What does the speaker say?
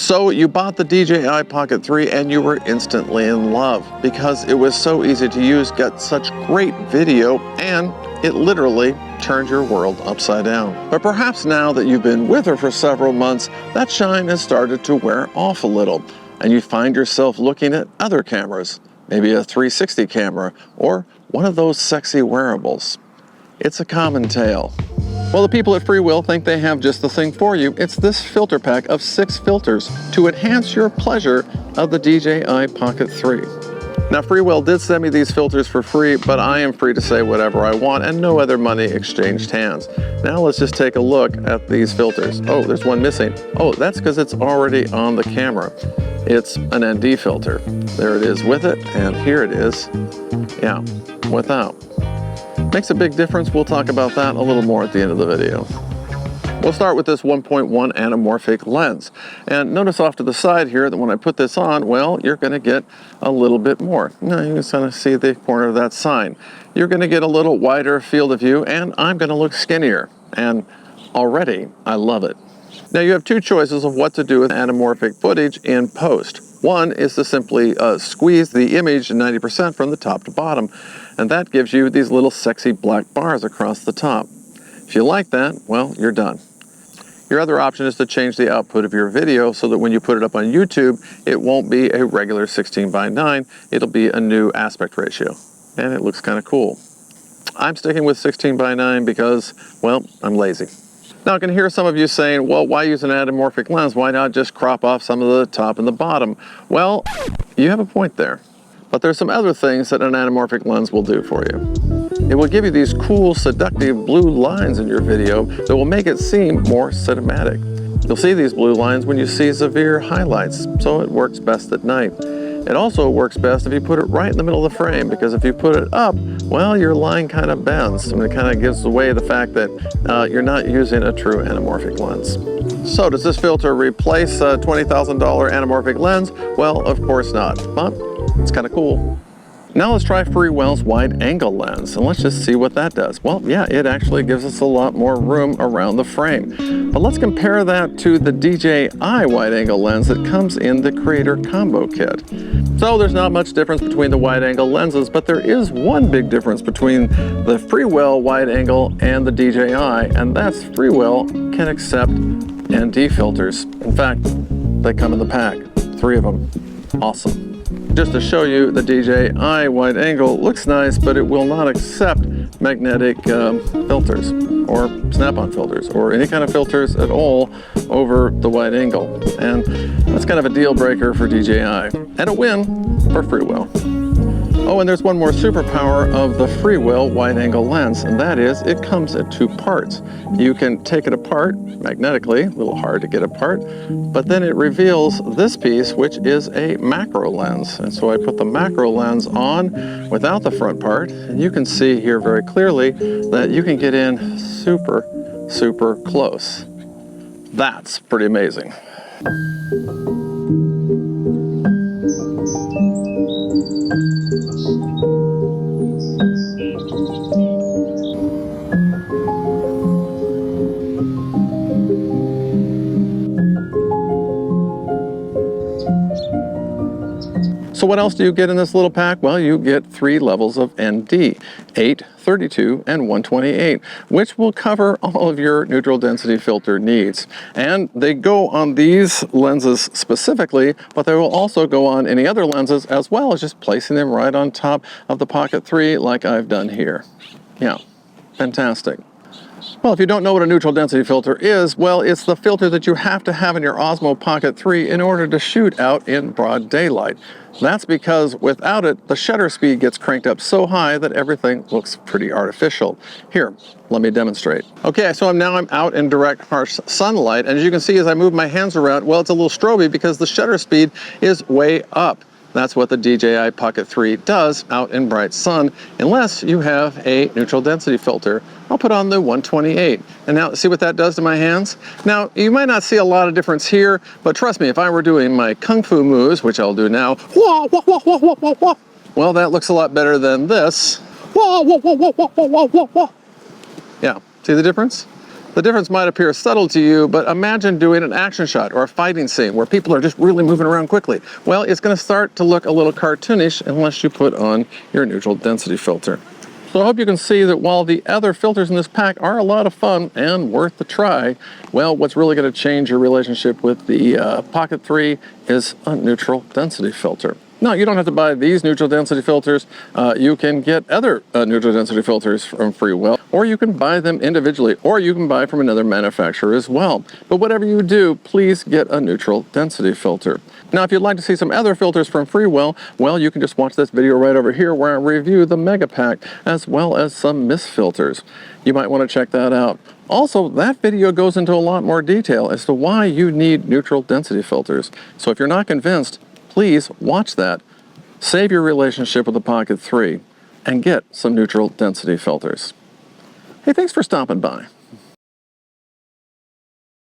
So you bought the DJI Pocket 3 and you were instantly in love because it was so easy to use, got such great video, and it literally turned your world upside down. But perhaps now that you've been with her for several months, that shine has started to wear off a little, and you find yourself looking at other cameras, maybe a 360 camera or one of those sexy wearables. It's a common tale. Well, the people at Freewell think they have just the thing for you. It's this filter pack of 6 filters to enhance your pleasure of the DJI Pocket 3. Now, Freewell did send me these filters for free, but I am free to say whatever I want and no other money exchanged hands. Now let's just take a look at these filters. Oh, there's one missing. Oh, that's because it's already on the camera. It's an ND filter. There it is with it, and here it is, yeah, without. Makes a big difference. We'll talk about that a little more at the end of the video. We'll start with this 1.1 anamorphic lens. And notice off to the side here that when I put this on, well, you're going to get a little bit more. Now you can kind of see the corner of that sign. You're going to get a little wider field of view, and I'm going to look skinnier. And already, I love it. Now you have 2 choices of what to do with anamorphic footage in post. One is to simply squeeze the image 90% from the top to bottom, and that gives you these little sexy black bars across the top. If you like that, well, you're done. Your other option is to change the output of your video so that when you put it up on YouTube, it won't be a regular 16:9, it'll be a new aspect ratio, and it looks kind of cool. I'm sticking with 16:9 because, well, I'm lazy. Now I can hear some of you saying, well, why use an anamorphic lens? Why not just crop off some of the top and the bottom? Well, you have a point there. But there's some other things that an anamorphic lens will do for you. It will give you these cool, seductive blue lines in your video that will make it seem more cinematic. You'll see these blue lines when you see severe highlights, so it works best at night. It also works best if you put it right in the middle of the frame, because if you put it up, well, your line kind of bends, and it kind of gives away the fact that you're not using a true anamorphic lens. So does this filter replace a $20,000 anamorphic lens? Well, of course not, but it's kind of cool. Now let's try Freewell's wide angle lens, and let's just see what that does. Well, yeah, it actually gives us a lot more room around the frame. But let's compare that to the DJI wide angle lens that comes in the Creator Combo Kit. So there's not much difference between the wide angle lenses, but there is one big difference between the Freewell wide angle and the DJI, and that's Freewell can accept ND filters. In fact, they come in the pack, 3 of them. Awesome. Just to show you, the DJI wide angle looks nice, but it will not accept magnetic filters or snap-on filters or any kind of filters at all over the wide angle. And that's kind of a deal breaker for DJI and a win for Freewell. Oh, and there's one more superpower of the Freewell wide angle lens, and that is it comes in 2 parts. You can take it apart magnetically, a little hard to get apart, but then it reveals this piece, which is a macro lens. And so I put the macro lens on without the front part, and you can see here very clearly that you can get in super, super close. That's pretty amazing. So what else do you get in this little pack? Well, you get 3 levels of ND, 8, 32, and 128, which will cover all of your neutral density filter needs. And they go on these lenses specifically, but they will also go on any other lenses, as well as just placing them right on top of the Pocket 3 like I've done here. Yeah, fantastic. Well, if you don't know what a neutral density filter is, well, it's the filter that you have to have in your Osmo Pocket 3 in order to shoot out in broad daylight. That's because without it, the shutter speed gets cranked up so high that everything looks pretty artificial. Here, let me demonstrate. Okay, so I'm out in direct harsh sunlight, and as you can see as I move my hands around, well, it's a little stroby because the shutter speed is way up. That's what the DJI Pocket 3 does out in bright sun, unless you have a neutral density filter. I'll put on the 128. And now see what that does to my hands? Now, you might not see a lot of difference here, but trust me, if I were doing my kung fu moves, which I'll do now, well, that looks a lot better than this. Yeah, see the difference? The difference might appear subtle to you, but imagine doing an action shot or a fighting scene where people are just really moving around quickly. Well, it's going to start to look a little cartoonish unless you put on your neutral density filter. So I hope you can see that while the other filters in this pack are a lot of fun and worth the try, well, what's really going to change your relationship with the Pocket 3 is a neutral density filter. Now, you don't have to buy these neutral density filters. You can get other neutral density filters from Freewell, or you can buy them individually, or you can buy from another manufacturer as well. But whatever you do, please get a neutral density filter. Now, if you'd like to see some other filters from Freewell, well, you can just watch this video right over here where I review the Mega Pack, as well as some mist filters. You might want to check that out. Also, that video goes into a lot more detail as to why you need neutral density filters. So if you're not convinced, please watch that, save your relationship with the Pocket 3, and get some neutral density filters. Hey, thanks for stopping by.